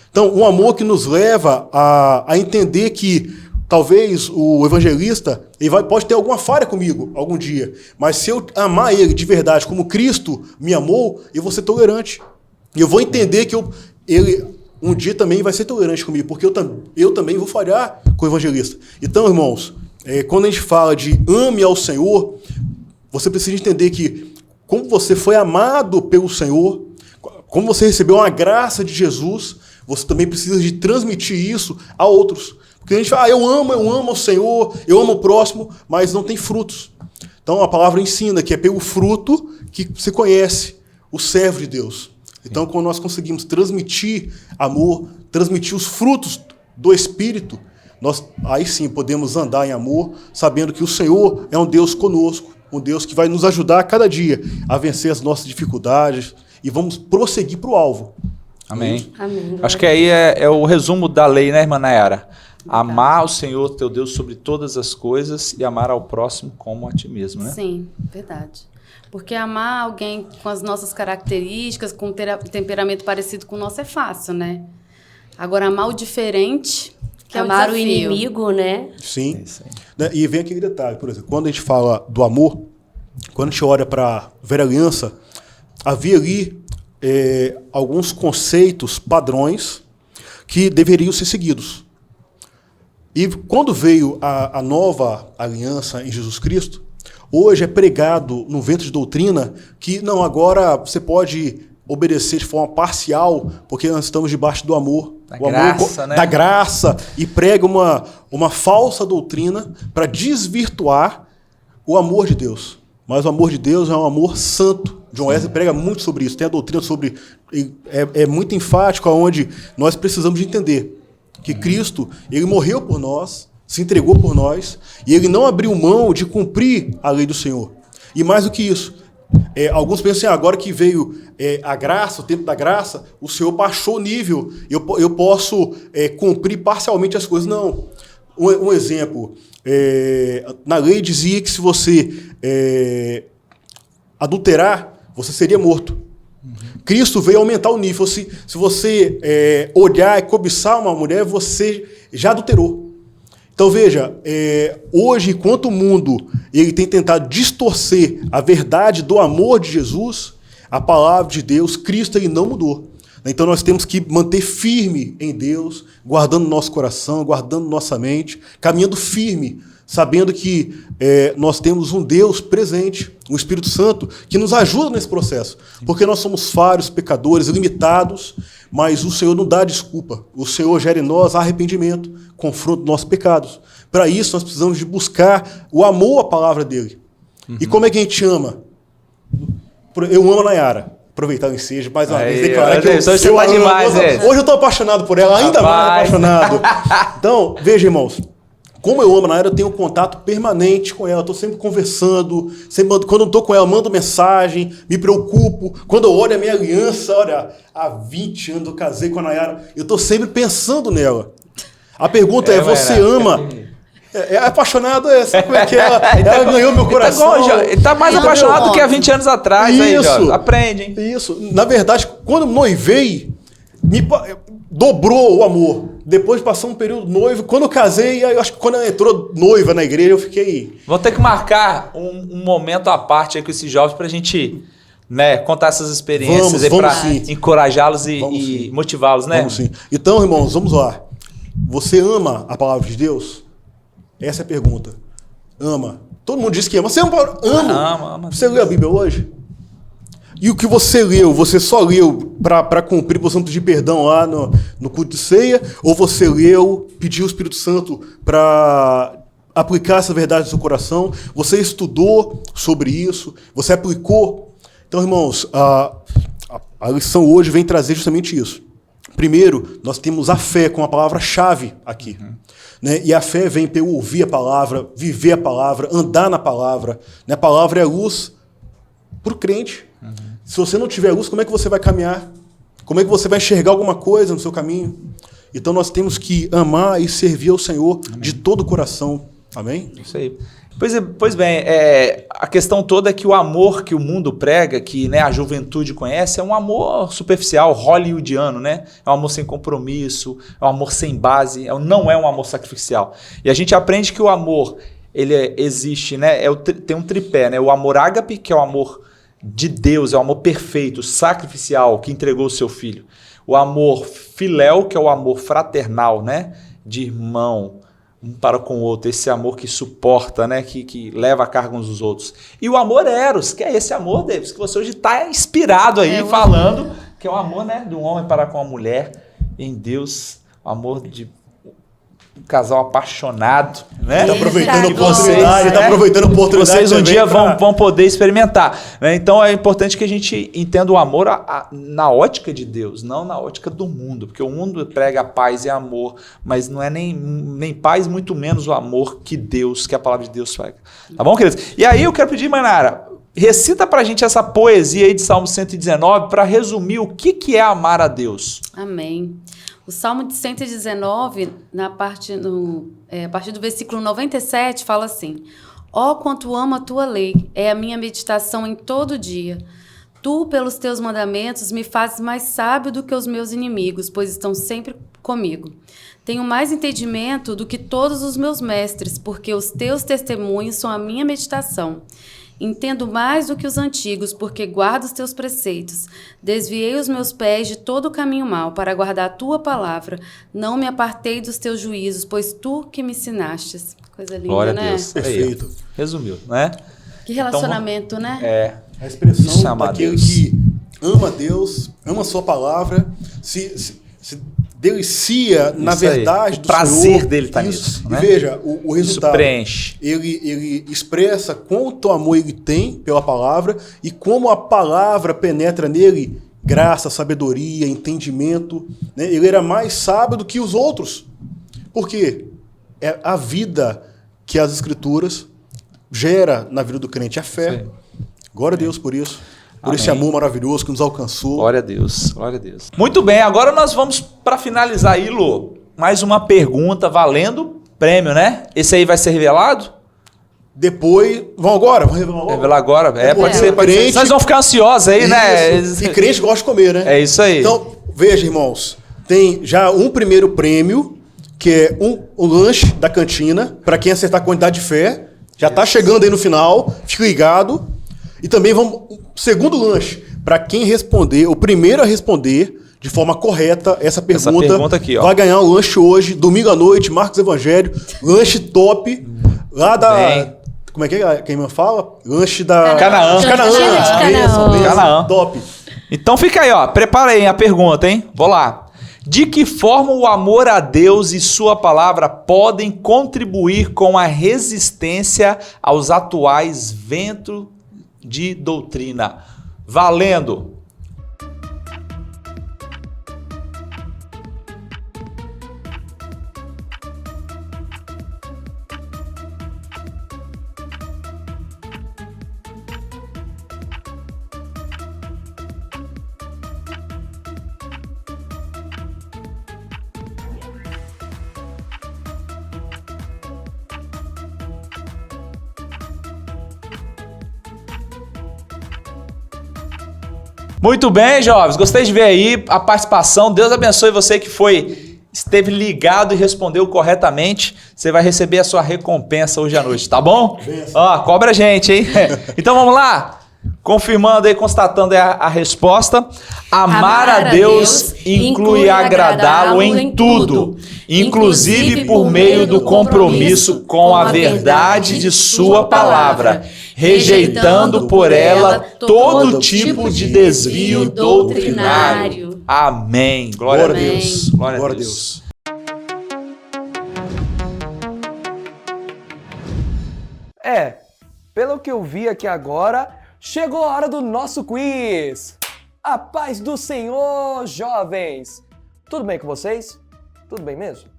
Então, um amor que nos leva a entender que talvez o evangelista pode ter alguma falha comigo algum dia, mas se eu amar ele de verdade como Cristo me amou, eu vou ser tolerante. E eu vou entender que ele um dia também vai ser tolerante comigo, porque eu também vou falhar com o evangelista. Então, irmãos, quando a gente fala de ame ao Senhor, você precisa entender que como você foi amado pelo Senhor, como você recebeu uma graça de Jesus, você também precisa de transmitir isso a outros. Porque a gente fala, eu amo ao Senhor, eu amo o próximo, mas não tem frutos. Então a palavra ensina que é pelo fruto que se conhece o servo de Deus. Então quando nós conseguimos transmitir amor, transmitir os frutos do Espírito, nós aí sim podemos andar em amor, sabendo que o Senhor é um Deus conosco, um Deus que vai nos ajudar a cada dia a vencer as nossas dificuldades e vamos prosseguir para o alvo. Amém. Amém. Acho que aí é o resumo da lei, né, irmã Nayara? Amar o Senhor teu Deus sobre todas as coisas e amar ao próximo como a ti mesmo, né? Sim, verdade. Porque amar alguém com as nossas características, com um temperamento parecido com o nosso é fácil, né? Agora, amar o diferente, que Amar é o o desafio. inimigo, né? Sim. É isso aí. Né? E vem aquele detalhe, por exemplo, quando a gente fala do amor, quando a gente olha para a velha aliança, havia ali alguns conceitos, padrões, que deveriam ser seguidos. E quando veio a nova aliança em Jesus Cristo, hoje é pregado no vento de doutrina que não, agora você pode obedecer de forma parcial, porque nós estamos debaixo do amor. Da o graça, amor né? Da graça, e prega uma falsa doutrina para desvirtuar o amor de Deus. Mas o amor de Deus é um amor santo. John Wesley prega muito sobre isso. Tem a doutrina sobre... É muito enfático, onde nós precisamos de entender que Cristo, ele morreu por nós, se entregou por nós, e ele não abriu mão de cumprir a lei do Senhor. E mais do que isso, alguns pensam assim, agora que veio a graça, o tempo da graça, o Senhor baixou o nível, eu posso cumprir parcialmente as coisas. Não. Um exemplo, na lei dizia que se você adulterar, você seria morto. Cristo veio aumentar o nível. Se você olhar e cobiçar uma mulher, você já adulterou. Então veja, hoje, enquanto o mundo ele tem tentado distorcer a verdade do amor de Jesus, a palavra de Deus, Cristo, ele não mudou. Então nós temos que manter firme em Deus, guardando nosso coração, guardando nossa mente, caminhando firme, sabendo que nós temos um Deus presente, um Espírito Santo, que nos ajuda nesse processo. Porque nós somos falhos, pecadores, limitados, mas o Senhor não dá desculpa. O Senhor gera em nós arrependimento, confronto dos nossos pecados. Para isso, nós precisamos de buscar o amor à palavra dele. E como é que a gente ama? Eu amo a Nayara. Aproveitar o ensejo, mais uma vez, declarar que eu amo. Demais, hoje eu estou apaixonado por ela, ainda mais apaixonado. Então, veja, irmãos, como eu amo a Nayara, eu tenho um contato permanente com ela, estou sempre conversando, quando eu estou com ela, mando mensagem, me preocupo. Quando eu olho a minha aliança, olha, há 20 anos eu casei com a Nayara, eu estou sempre pensando nela. A pergunta você ama? Apaixonado, sabe como é que é? Ela ganhou meu coração. Ele tá mais apaixonado do que há 20 anos atrás. Isso. Aí, Jorge. Aprende, hein? Isso. Na verdade, quando noivei, dobrou o amor. Depois passou um período noivo. Quando eu casei, eu acho que quando ela entrou noiva na igreja, eu fiquei... Vamos ter que marcar um momento à parte aí com esses jovens pra gente, né, contar essas experiências aí pra encorajá-los e motivá-los, né? Vamos sim. Então, irmãos, vamos lá. Você ama a palavra de Deus? Essa é a pergunta. Ama. Todo mundo diz que ama. Você ama? Ama. Você leu a Bíblia hoje? E o que você leu, você só leu para cumprir, você não pedir perdão lá no culto de ceia? Ou você leu, pediu o Espírito Santo para aplicar essa verdade no seu coração? Você estudou sobre isso? Você aplicou? Então, irmãos, a A lição hoje vem trazer justamente isso. Primeiro, nós temos a fé com a palavra-chave aqui. Né? E a fé vem pelo ouvir a palavra, viver a palavra, andar na palavra. Né? A palavra é a luz para o crente. Se você não tiver luz, como é que você vai caminhar? Como é que você vai enxergar alguma coisa no seu caminho? Então nós temos que amar e servir ao Senhor de todo o coração. Amém? Isso aí. Pois bem, a questão toda é que o amor que o mundo prega, que, né, a juventude conhece, é um amor superficial, hollywoodiano, né? É um amor sem compromisso, é um amor sem base, não é um amor sacrificial. E a gente aprende que o amor, ele existe, né? Tem um tripé, né? O amor ágape, que é o amor de Deus, é o amor perfeito, sacrificial, que entregou o seu filho. O amor filéu, que é o amor fraternal, né? De irmão, um para com o outro, esse amor que suporta, né? Que leva a carga uns dos outros. E o amor eros, que é esse amor, Davis, que você hoje está inspirado aí, falando, que é o amor, né, de um homem para com a mulher, em Deus, o amor de um casal apaixonado, né? Está aproveitando a Que vocês, oportunidade, está né? aproveitando a oportunidade. Vocês um também dia pra- vão poder experimentar, né? Então é importante que a gente entenda o amor na ótica de Deus, não na ótica do mundo, porque o mundo prega paz e amor, mas não é nem paz, muito menos o amor que Deus, que a palavra de Deus faz. Tá bom, queridos? E aí eu quero pedir, Mainara, recita pra gente essa poesia aí de Salmo 119 para resumir o que é amar a Deus. Amém. O Salmo de 119, a partir do versículo 97, fala assim: Ó, quanto amo a tua lei, é a minha meditação em todo dia. Tu, pelos teus mandamentos, me fazes mais sábio do que os meus inimigos, pois estão sempre comigo. Tenho mais entendimento do que todos os meus mestres, porque os teus testemunhos são a minha meditação. Entendo mais do que os antigos, porque guardo os teus preceitos. Desviei os meus pés de todo o caminho mau, para guardar a tua palavra. Não me apartei dos teus juízos, pois tu que me ensinastes. Coisa linda, Glória a né? Deus. Perfeito. Aí, resumiu, né? Que relacionamento, né? A Isso, expressão amar daquele Deus. que ama Deus, ama a sua palavra, se delicia na Isso aí. verdade O do prazer Senhor. dele tá Isso. nisso, né? E veja, o Isso resultado. preenche. Ele expressa quanto amor ele tem pela palavra e como a palavra penetra nele graça, sabedoria, entendimento. Né? Ele era mais sábio do que os outros. Por quê? É a vida que as Escrituras gera na vida do crente, a fé. Sim. Glória a Deus por isso. Por Amém. esse amor maravilhoso que nos alcançou. Glória a Deus, glória a Deus. Muito bem, agora nós vamos para finalizar aí, Lô, mais uma pergunta valendo prêmio, né? Esse aí vai ser revelado? Depois. Vamos agora? Vamos revelar agora? Revelar agora? Pode ser, pode ser. Crente- Vocês vão ficar ansiosos aí, né? Isso. E crente gosta de comer, né? É isso aí. Então, veja, irmãos, tem já um primeiro prêmio, que é o lanche da cantina, para quem acertar a quantidade de fé. Já está chegando aí no final, fique ligado. E também vamos segundo lanche, para quem responder, o primeiro a responder de forma correta essa pergunta aqui, ó. vai ganhar um lanche hoje, domingo à noite, Marcos Evangelho, lanche top, lá da... Bem. Como é que a irmã fala? Lanche da... Canaã. Canaã. Cantina de Canaã. Benção, Canaã. top. Então fica aí, ó. Prepara aí a pergunta, hein? Vou lá. De que forma o amor a Deus e sua palavra podem contribuir com a resistência aos atuais ventos de doutrina? Valendo! Muito bem, jovens. Gostei de ver aí a participação. Deus abençoe você que esteve ligado e respondeu corretamente. Você vai receber a sua recompensa hoje à noite, tá bom? Ó, cobra a gente, hein? Então vamos lá. Confirmando aí, constatando aí a resposta. Amar a Deus inclui agradá-lo em tudo, inclusive por meio do compromisso com a verdade de sua palavra, rejeitando por ela todo tipo de desvio doutrinário. Amém. Glória a Deus. Glória a Deus. Pelo que eu vi aqui agora, chegou a hora do nosso quiz. A paz do Senhor, jovens! Tudo bem com vocês? Tudo bem mesmo?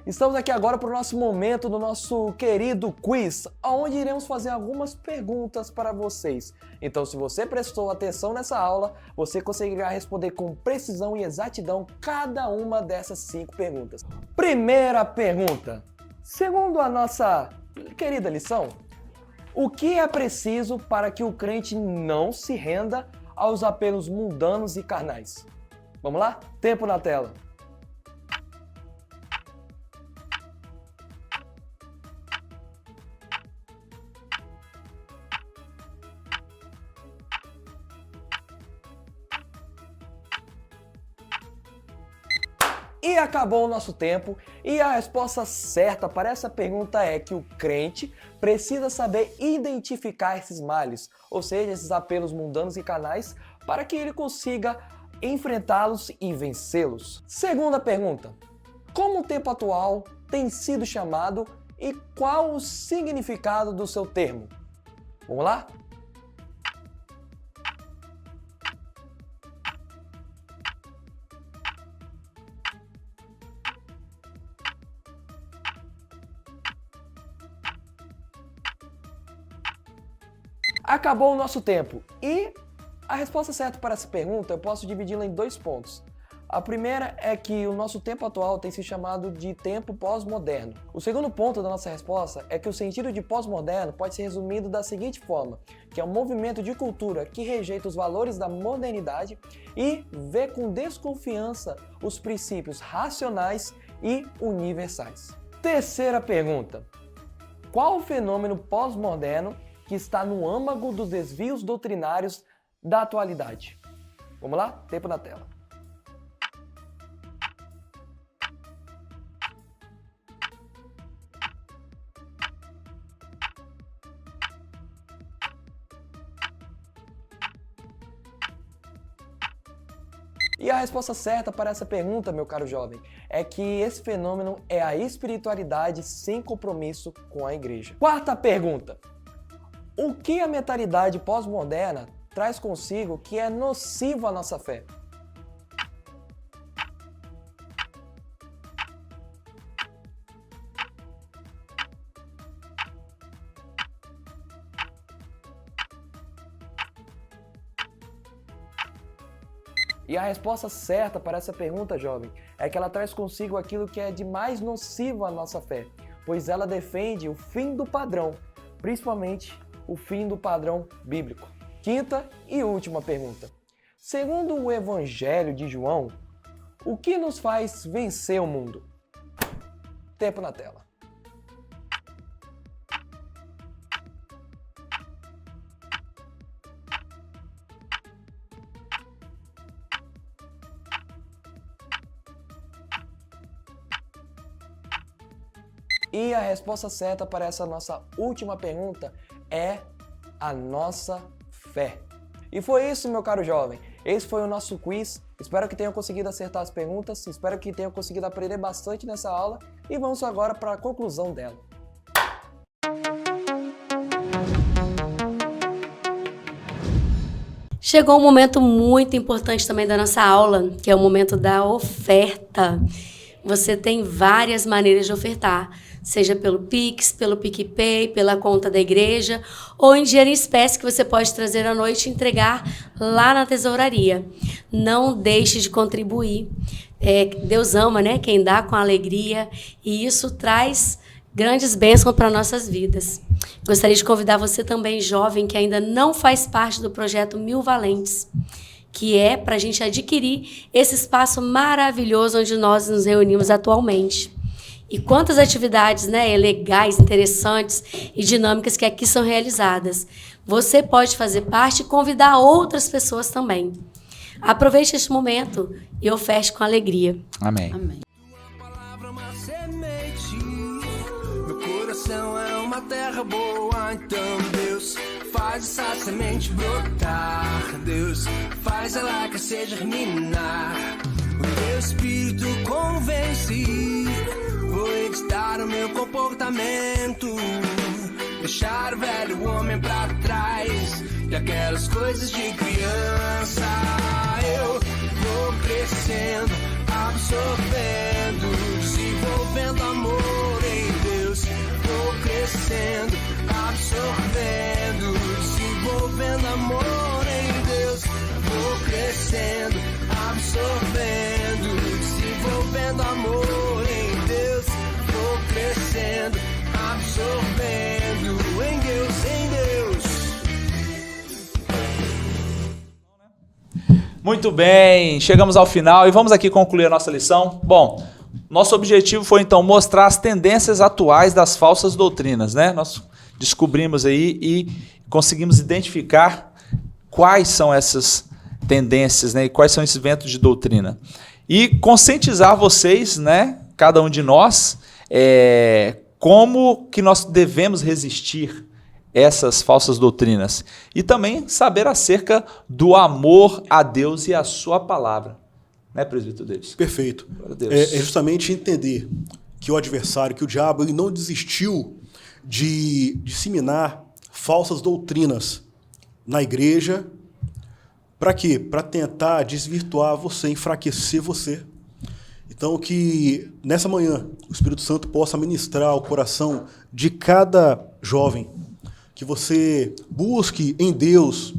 Estamos aqui agora para o nosso momento do nosso querido quiz, onde iremos fazer algumas perguntas para vocês. Então, se você prestou atenção nessa aula, você conseguirá responder com precisão e exatidão cada uma dessas 5 perguntas. Primeira pergunta. Segundo a nossa querida lição, o que é preciso para que o crente não se renda aos apelos mundanos e carnais? Vamos lá? Tempo na tela. E acabou o nosso tempo, e a resposta certa para essa pergunta é que o crente precisa saber identificar esses males, ou seja, esses apelos mundanos e carnais, para que ele consiga enfrentá-los e vencê-los. Segunda pergunta: como o tempo atual tem sido chamado e qual o significado do seu termo? Vamos lá? Acabou o nosso tempo e a resposta certa para essa pergunta eu posso dividi-la em 2 pontos. A primeira é que o nosso tempo atual tem se chamado de tempo pós-moderno. O segundo ponto da nossa resposta é que o sentido de pós-moderno pode ser resumido da seguinte forma, que é um movimento de cultura que rejeita os valores da modernidade e vê com desconfiança os princípios racionais e universais. Terceira pergunta: qual o fenômeno pós-moderno que está no âmago dos desvios doutrinários da atualidade? Vamos lá? Tempo na tela. E a resposta certa para essa pergunta, meu caro jovem, é que esse fenômeno é a espiritualidade sem compromisso com a igreja. Quarta pergunta: o que a mentalidade pós-moderna traz consigo que é nocivo à nossa fé? E a resposta certa para essa pergunta, jovem, é que ela traz consigo aquilo que é de mais nocivo à nossa fé, pois ela defende o fim do padrão, principalmente o fim do padrão bíblico. Quinta e última pergunta: segundo o Evangelho de João, o que nos faz vencer o mundo? Tempo na tela. E a resposta certa para essa nossa última pergunta é a nossa fé. E foi isso, meu caro jovem. Esse foi o nosso quiz. Espero que tenham conseguido acertar as perguntas, espero que tenham conseguido aprender bastante nessa aula e vamos agora para a conclusão dela. Chegou um momento muito importante também da nossa aula, que é o momento da oferta. Você tem várias maneiras de ofertar, seja pelo Pix, pelo PicPay, pela conta da igreja ou em dinheiro em espécie que você pode trazer à noite e entregar lá na tesouraria. Não deixe de contribuir. Deus ama, né, quem dá com alegria, e isso traz grandes bênçãos para nossas vidas. Gostaria de convidar você também, jovem, que ainda não faz parte do projeto 1000 Valentes, que é para a gente adquirir esse espaço maravilhoso onde nós nos reunimos atualmente. E quantas atividades, né, legais, interessantes e dinâmicas que aqui são realizadas. Você pode fazer parte e convidar outras pessoas também. Aproveite este momento e oferte com alegria. Amém. Amém. Tua palavra é uma semente, meu coração é uma terra boa, então Deus faz essa semente brotar, Deus faz ela crescer, germinar, o teu espírito convence, vou editar o meu comportamento, deixar o velho homem pra trás e aquelas coisas de criança. Eu vou crescendo, absorvendo, desenvolvendo amor em Deus. Vou crescendo, absorvendo, desenvolvendo amor em Deus. Vou crescendo, absorvendo, desenvolvendo amor em Deus. Vou crescendo, absorvendo em Deus, em Deus. Muito bem, chegamos ao final e vamos aqui concluir a nossa lição. Bom, nosso objetivo foi então mostrar as tendências atuais das falsas doutrinas, né? Nós descobrimos aí e conseguimos identificar quais são essas tendências, né? E quais são esses ventos de doutrina. E conscientizar vocês, né? Cada um de nós, como que nós devemos resistir essas falsas doutrinas. E também saber acerca do amor a Deus e a sua palavra. Né, presbítero Davis? Perfeito. É justamente entender que o adversário, que o diabo, ele não desistiu de disseminar falsas doutrinas na igreja. Para quê? Para tentar desvirtuar você, enfraquecer você. Então, que nessa manhã o Espírito Santo possa ministrar ao coração de cada jovem, que você busque em Deus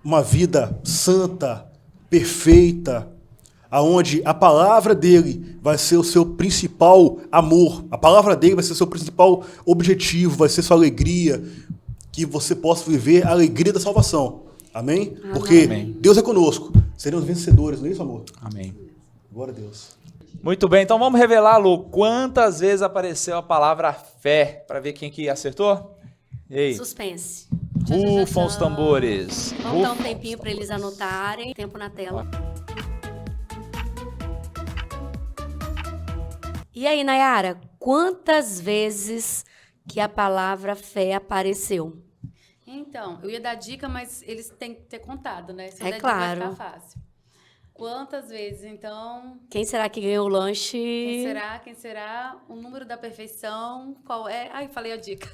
uma vida santa, perfeita, aonde a palavra dele vai ser o seu principal amor, a palavra dele vai ser o seu principal objetivo, vai ser sua alegria, que você possa viver a alegria da salvação. Amém? Porque Amém. Deus é conosco. Seremos vencedores, não é isso, amor? Amém. Glória a Deus. Muito bem, então vamos revelar, Lu, quantas vezes apareceu a palavra fé, para ver quem que acertou? E aí? Suspense. Rufam os tambores. Vamos dar um tempinho para eles anotarem. Tempo na tela. E aí, Nayara, quantas vezes que a palavra fé apareceu? Então, eu ia dar dica, mas eles têm que ter contado, né? Se eu É der claro. dica, vai ficar fácil. Quantas vezes, então? Quem será que ganhou o lanche? Quem será? Quem será? O número da perfeição? Qual é? Ai, falei a dica.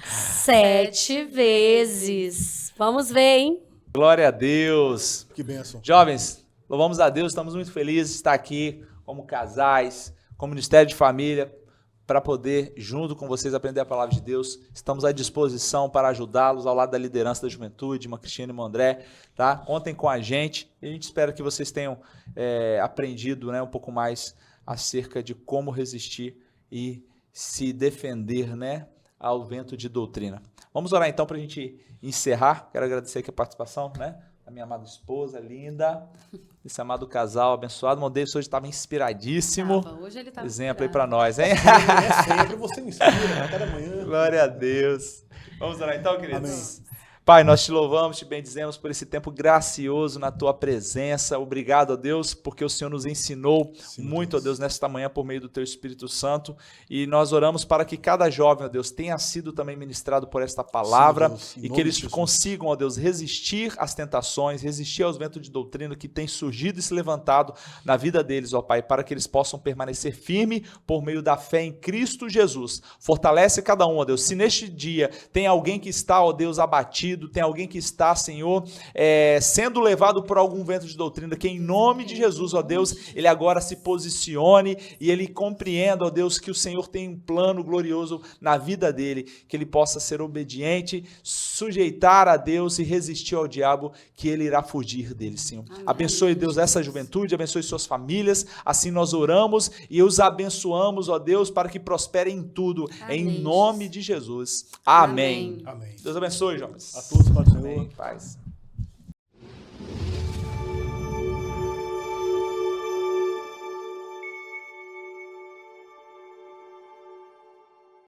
7 vezes. Vamos ver, hein? Glória a Deus. Que bênção. Jovens, louvamos a Deus, estamos muito felizes de estar aqui como casais, como Ministério de Família, para poder, junto com vocês, aprender a palavra de Deus. Estamos à disposição para ajudá-los ao lado da liderança da juventude, irmã Cristina e irmão André, tá? Contem com a gente e a gente espera que vocês tenham aprendido, né, um pouco mais acerca de como resistir e se defender, né, ao vento de doutrina. Vamos orar então para a gente encerrar. Quero agradecer aqui a participação, né, da minha amada esposa, linda, esse amado casal abençoado. O irmão Davis hoje estava inspiradíssimo. Hoje ele tá exemplo aí para nós, hein? É sempre, você me inspira, a cada manhã. Glória a Deus. Vamos orar então, queridos? Amém. Pai, nós te louvamos, te bendizemos por esse tempo gracioso na tua presença. Obrigado, ó Deus, porque o Senhor nos ensinou muito, ó Deus, nesta manhã por meio do teu Espírito Santo. E nós oramos para que cada jovem, ó Deus, tenha sido também ministrado por esta palavra. Sim, Deus, e que eles consigam, ó Deus, resistir às tentações, resistir aos ventos de doutrina que tem surgido e se levantado na vida deles, ó Pai, para que eles possam permanecer firmes por meio da fé em Cristo Jesus. Fortalece cada um, ó Deus. Se neste dia tem alguém que está, ó Deus, abatido, tem alguém que está, Senhor, sendo levado por algum vento de doutrina, que em nome de Jesus, ó Deus, ele agora se posicione e ele compreenda, ó Deus, que o Senhor tem um plano glorioso na vida dele, que ele possa ser obediente, sujeitar a Deus e resistir ao diabo, que ele irá fugir dele, Senhor. Amém. Abençoe, Deus, essa juventude, abençoe suas famílias, assim nós oramos e os abençoamos, ó Deus, para que prosperem em tudo, Amém. Em nome de Jesus. Amém. Amém. Deus abençoe, jovens. A todos, para o Senhor. Amém. Paz.